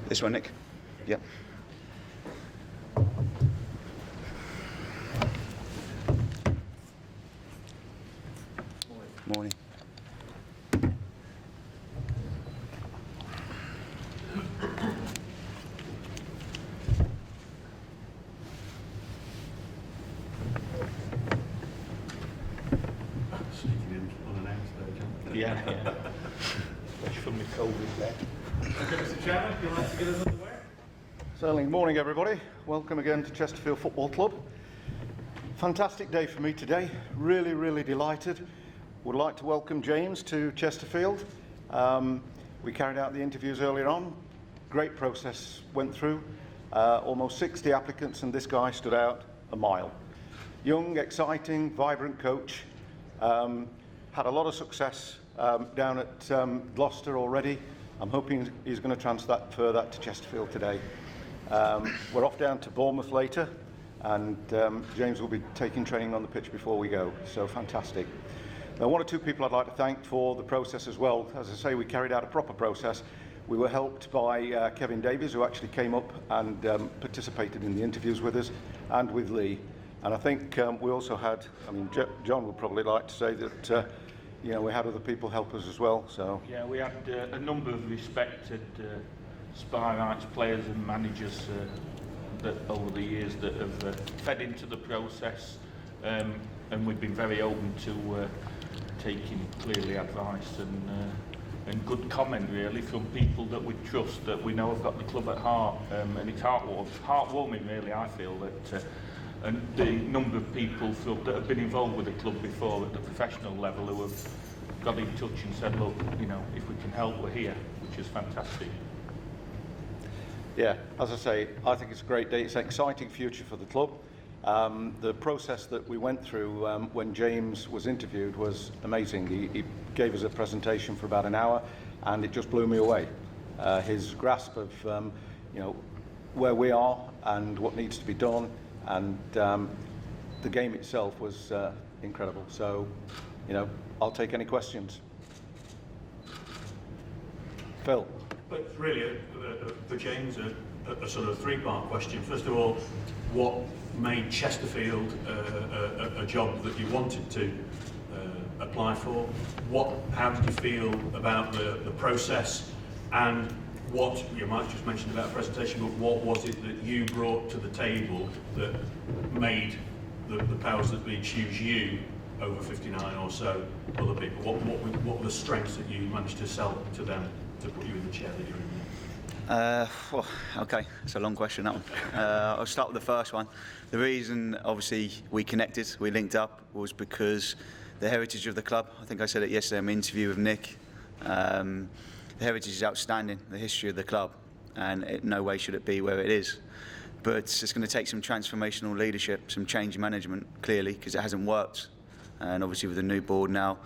This one, Nick? Yep. Morning. Sneaking in unannounced there, John. Yeah. Especially from the COVID there. Okay, Mr. Chairman, if you'd like to get us underway. Certainly. Morning, everybody. Welcome again to Chesterfield Football Club. Fantastic day for me today. Really delighted. Would like to welcome James to Chesterfield. We carried out the interviews earlier on. Great process went through. Almost 60 applicants, and this guy stood out a mile. Young, exciting, vibrant coach. Had a lot of success down at Gloucester already. I'm hoping he's going to transfer that to Chesterfield today. We're off down to Bournemouth later, and James will be taking training on the pitch before we go, so fantastic. Now, one or two people I'd like to thank for the process as well. As I say, we carried out a proper process. We were helped by Kevin Davies, who actually came up and participated in the interviews with us, and with Lee. And I think we also had, John would probably like to say that we had other people help us as well. So yeah, we had a number of respected Spireites players and managers that over the years that have fed into the process, and we've been very open to taking clearly advice and good comment really from people that we trust, that we know have got the club at heart, and it's heartwarming really, I feel, that and the number of people that have been involved with the club before at the professional level who have got in touch and said, look, if we can help, we're here, which is fantastic. yeah, as I say, I think it's a great day. It's an exciting future for the club. The process that we went through when James was interviewed was amazing. He gave us a presentation for about an hour, and it just blew me away. His grasp of where we are and what needs to be done, and the game itself was incredible. So, I'll take any questions. Phil. But it's really, for James, a sort of three-part question. First of all, what made Chesterfield a job that you wanted to apply for? How did you feel about the process? And what, you might just mention about a presentation, but what was it that you brought to the table that made the powers that be choose you over 59 or so other people? What were the strengths that you managed to sell to them to put you in the chair that you're in? Okay, it's a long question, that one. I'll start with the first one. The reason, obviously, we connected, we linked up, was because the heritage of the club, I think I said it yesterday in my interview with Nick, the heritage is outstanding, the history of the club, and in no way should it be where it is. But it's going to take some transformational leadership, some change management, clearly, because it hasn't worked. And obviously with the new board now,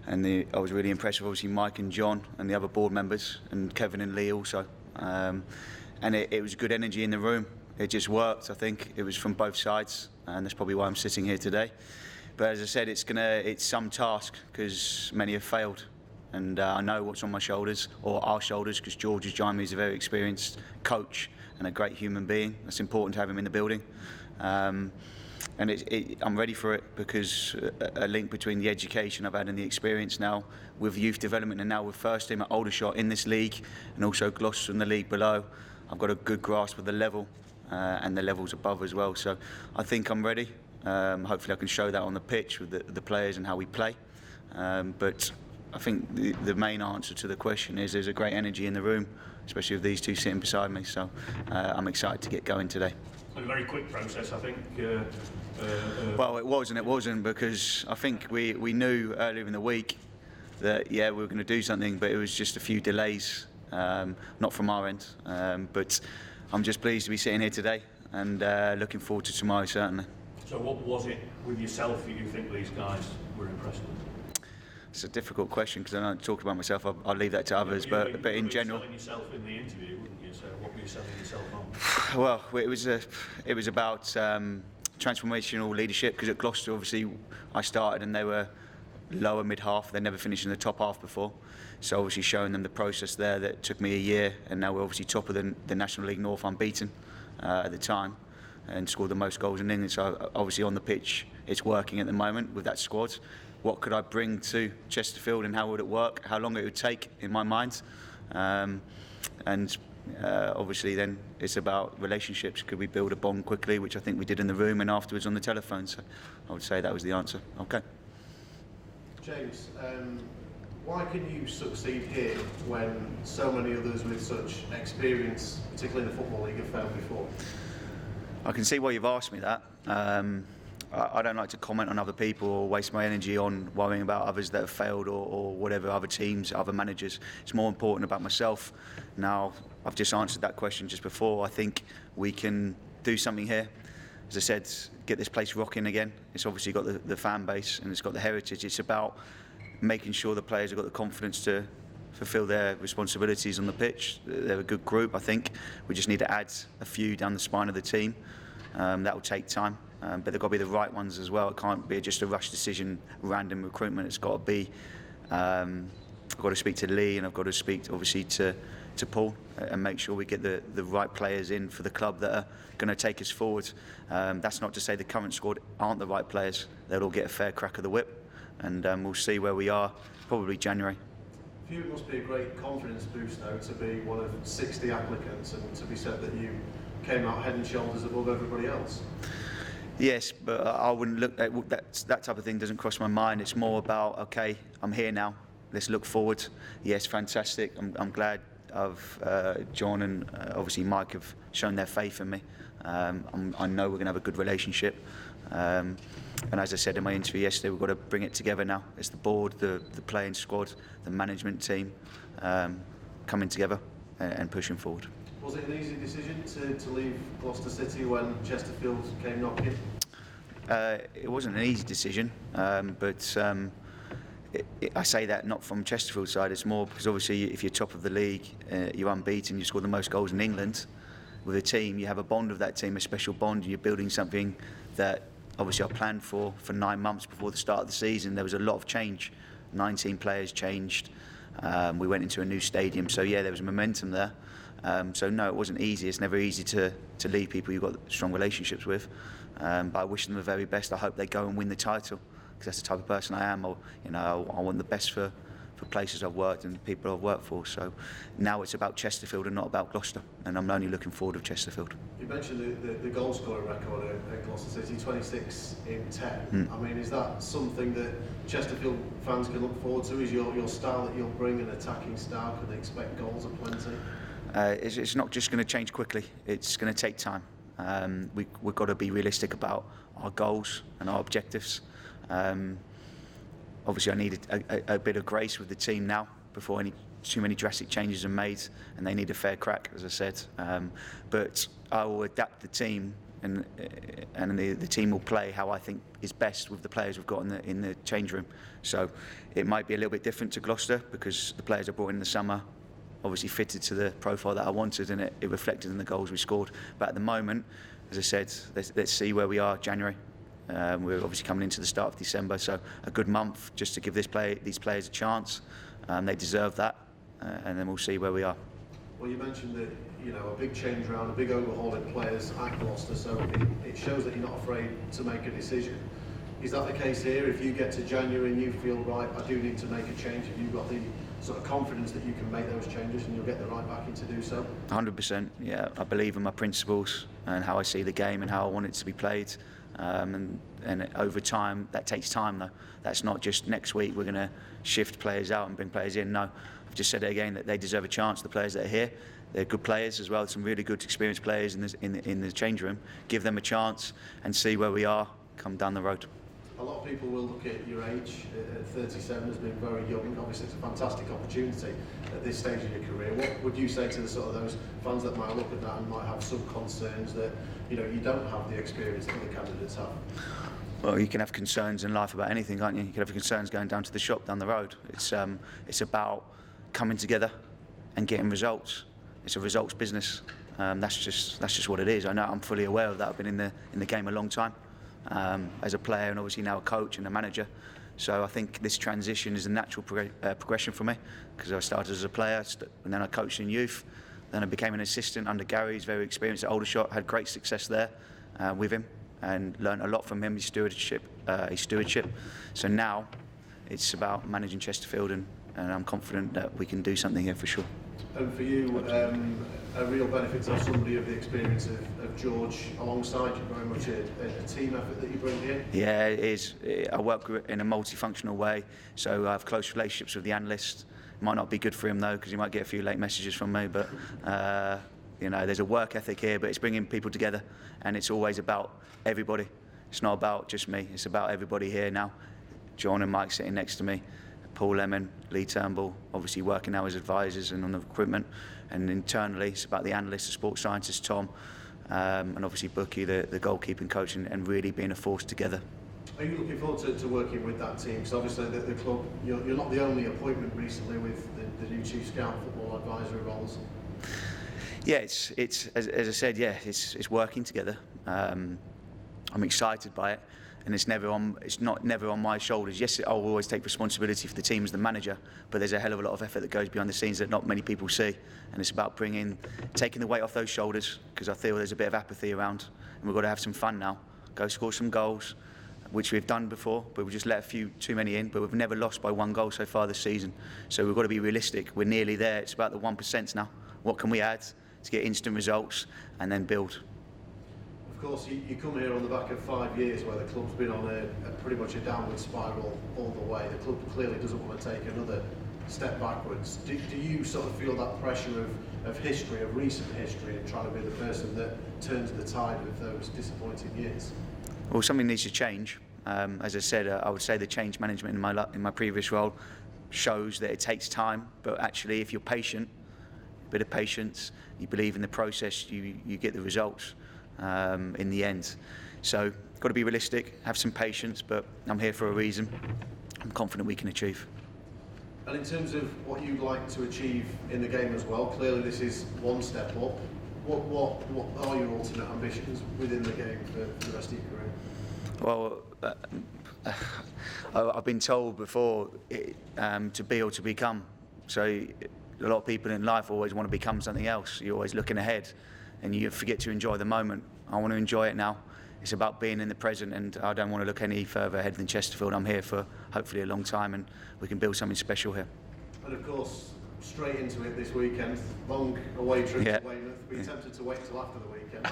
and I was really impressed with obviously Mike and John and the other board members, and Kevin and Lee also. And it was good energy in the room. It just worked, I think. It was from both sides, and that's probably why I'm sitting here today. But as I said, it's some task, because many have failed. And I know what's on my shoulders, or our shoulders, because George has joined me. He's a very experienced coach and a great human being. It's important to have him in the building. And I'm ready for it, because a link between the education I've had and the experience now with youth development, and now with first team at Aldershot in this league, and also Gloucester in the league below, I've got a good grasp of the level and the levels above as well. So I think I'm ready. Hopefully I can show that on the pitch with the players and how we play. But I think the main answer to the question is there's a great energy in the room, especially with these two sitting beside me. So I'm excited to get going today. A very quick process, I think. Well, it was and it wasn't, because I think we knew earlier in the week that, we were going to do something, but it was just a few delays, not from our end. But I'm just pleased to be sitting here today, and looking forward to tomorrow, certainly. So what was it with yourself that you think these guys were impressed with? It's a difficult question, because I don't talk about myself. I'll leave that to others. But in general, you were selling yourself in the interview, wouldn't you? So what were you selling yourself on? Well, it was about transformational leadership, because at Gloucester, obviously, I started and they were lower mid half. They never finished in the top half before, so obviously showing them the process there that took me a year, and now we're obviously top of the National League North unbeaten at the time, and scored the most goals in England. So obviously on the pitch it's working at the moment with that squad. What could I bring to Chesterfield, and how would it work? How long it would take in my mind, and obviously then it's about relationships. Could we build a bond quickly, which I think we did in the room and afterwards on the telephone. So I would say that was the answer. Okay. James, why can you succeed here when so many others with such experience, particularly in the Football League, have failed before? I can see why you've asked me that. I don't like to comment on other people or waste my energy on worrying about others that have failed or whatever, other teams, other managers. It's more important about myself. Now, I've just answered that question just before. I think we can do something here. As I said, get this place rocking again. It's obviously got the fan base and it's got the heritage. It's about making sure the players have got the confidence to fulfil their responsibilities on the pitch. They're a good group, I think. We just need to add a few down the spine of the team. That will take time, but they've got to be the right ones as well. It can't be just a rush decision, random recruitment. It's got to be. I've got to speak to Lee, and I've got to speak, obviously, to Paul, and make sure we get the right players in for the club that are going to take us forward. That's not to say the current squad aren't the right players. They'll all get a fair crack of the whip, and we'll see where we are, probably January. For you, it must be a great confidence boost, though, to be one of 60 applicants and to be said that you came out head and shoulders above everybody else. Yes, but I wouldn't look at that type of thing. Doesn't cross my mind. It's more about, okay, I'm here now. Let's look forward. Yes, fantastic. I'm glad John and obviously Mike have shown their faith in me. I know we're going to have a good relationship. And as I said in my interview yesterday, we've got to bring it together now. It's the board, the playing squad, the management team coming together and pushing forward. Was it an easy decision to leave Gloucester City when Chesterfield came knocking? It wasn't an easy decision, but I say that not from Chesterfield's side. It's more because obviously if you're top of the league, you're unbeaten, you score the most goals in England with a team, you have a bond with that team, a special bond, and you're building something that obviously I planned for 9 months before the start of the season. There was a lot of change. 19 players changed. We went into a new stadium, so yeah, there was momentum there. So no, it wasn't easy. It's never easy to leave people you've got strong relationships with. But I wish them the very best. I hope they go and win the title, because that's the type of person I am. I want the best for places I've worked and people I've worked for. So now it's about Chesterfield and not about Gloucester, and I'm only looking forward to Chesterfield. You mentioned the goal scoring record at Gloucester City, 26 in 10. I mean, is that something that Chesterfield fans can look forward to? Is your style that you'll bring an attacking style? Can they expect goals aplenty? It's not just going to change quickly. It's going to take time. We've got to be realistic about our goals and our objectives. Obviously, I need a bit of grace with the team now before too many drastic changes are made, and they need a fair crack, as I said. But I will adapt the team, and the team will play how I think is best with the players we've got in the change room. So it might be a little bit different to Gloucester, because the players I brought in the summer obviously fitted to the profile that I wanted, and it reflected in the goals we scored. But at the moment, as I said, let's see where we are January. We're obviously coming into the start of December, so a good month just to give these players a chance. They deserve that, and then we'll see where we are. Well, you mentioned that a big change around, a big overhaul in players at Gloucester, so it shows that you're not afraid to make a decision. Is that the case here? If you get to January and you feel, right, I do need to make a change, have you got the sort of confidence that you can make those changes and you'll get the right backing to do so? 100%, yeah. I believe in my principles and how I see the game and how I want it to be played. And over time, that takes time though. That's not just next week we're going to shift players out and bring players in. No, I've just said it again, that they deserve a chance. The players that are here, they're good players as well. Some really good experienced players in the change room. Give them a chance and see where we are come down the road. A lot of people will look at your age at 37 as being very young. Obviously, it's a fantastic opportunity at this stage of your career. What would you say to those fans that might look at that and might have some concerns that you don't have the experience that the candidates have? Well, you can have concerns in life about anything, can't you? You can have concerns going down to the shop down the road. It's about coming together and getting results. It's a results business. That's just what it is. I know, I'm fully aware of that. I've been in the game a long time. As a player and obviously now a coach and a manager, So I think this transition is a natural progression for me, because I started as a player and then I coached in youth. Then I became an assistant under Gary. He's very experienced at Aldershot, had great success there with him, and learned a lot from him, his stewardship. So now it's about managing Chesterfield, and I'm confident that we can do something here for sure. And for you, a real benefit to have somebody of the experience of George alongside you, very much a team effort that you bring here? Yeah, it is. I work in a multifunctional way, so I have close relationships with the analyst. It might not be good for him though, because he might get a few late messages from me, but you know, there's a work ethic here, but it's bringing people together, and it's always about everybody. It's not about just me, it's about everybody here now. John and Mike sitting next to me, Paul Lemon, Lee Turnbull, obviously working now as advisors and on the equipment, and internally it's about the analysts, the sports scientist Tom, and obviously Bookie, the goalkeeping coach, and really being a force together. Are you looking forward to working with that team? Because obviously the club, you're not the only appointment recently with the new chief scout, football advisory roles. Yeah, it's as I said, yeah, it's working together. I'm excited by it. And it's never on my shoulders. Yes, I'll always take responsibility for the team as the manager, but there's a hell of a lot of effort that goes behind the scenes that not many people see. And it's about taking the weight off those shoulders, because I feel there's a bit of apathy around, and we've got to have some fun now. Go score some goals, which we've done before, but we've just let a few too many in. But we've never lost by 1 goal so far this season. So we've got to be realistic. We're nearly there. It's about the 1% now. What can we add to get instant results and then build? Of course, you come here on the back of 5 years where the club's been on a pretty much a downward spiral all the way. The club clearly doesn't want to take another step backwards. Do you sort of feel that pressure of history, of recent history, and trying to be the person that turns the tide of those disappointing years? Well, something needs to change. As I said, I would say the change management in my previous role shows that it takes time, but actually if you're patient, a bit of patience, you believe in the process, you get the results. In the end. So, got to be realistic, have some patience, but I'm here for a reason. I'm confident we can achieve. And in terms of what you'd like to achieve in the game as well, clearly this is one step up. What are your ultimate ambitions within the game for the rest of your career? Well, I've been told before to be or to become. So a lot of people in life always want to become something else. You're always looking ahead, and you forget to enjoy the moment. I want to enjoy it now. It's about being in the present, and I don't want to look any further ahead than Chesterfield. I'm here for hopefully a long time, and we can build something special here. And of course, straight into it this weekend, long away trip to Weymouth. Be tempted to wait till after the weekend.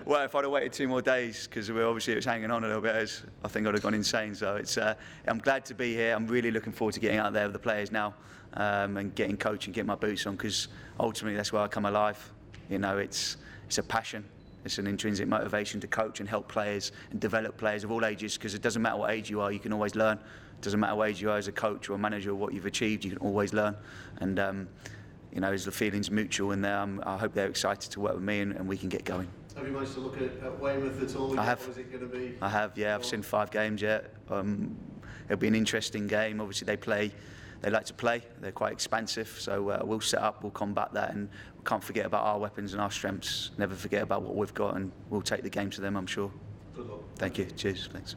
Well, if I'd have waited 2 more days, because obviously it was hanging on a little bit, I think I'd have gone insane. So I'm glad to be here. I'm really looking forward to getting out there with the players now, and getting coaching, getting my boots on, because ultimately that's where I come alive. You know, it's a passion. It's an intrinsic motivation to coach and help players and develop players of all ages, because it doesn't matter what age you are, you can always learn. It doesn't matter what age you are as a coach or a manager or what you've achieved, you can always learn. And you know, as the feeling's mutual in there, I hope they're excited to work with me and we can get going. Have you managed to look at Weymouth at all? I have. Or is it going to be? I have, yeah. I've seen 5 games yet. It'll be an interesting game. Obviously, they like to play. They're quite expansive, so we'll set up, we'll combat that, and we can't forget about our weapons and our strengths. Never forget about what we've got, and we'll take the game to them, I'm sure. Good luck. Thank you. Cheers. Thanks.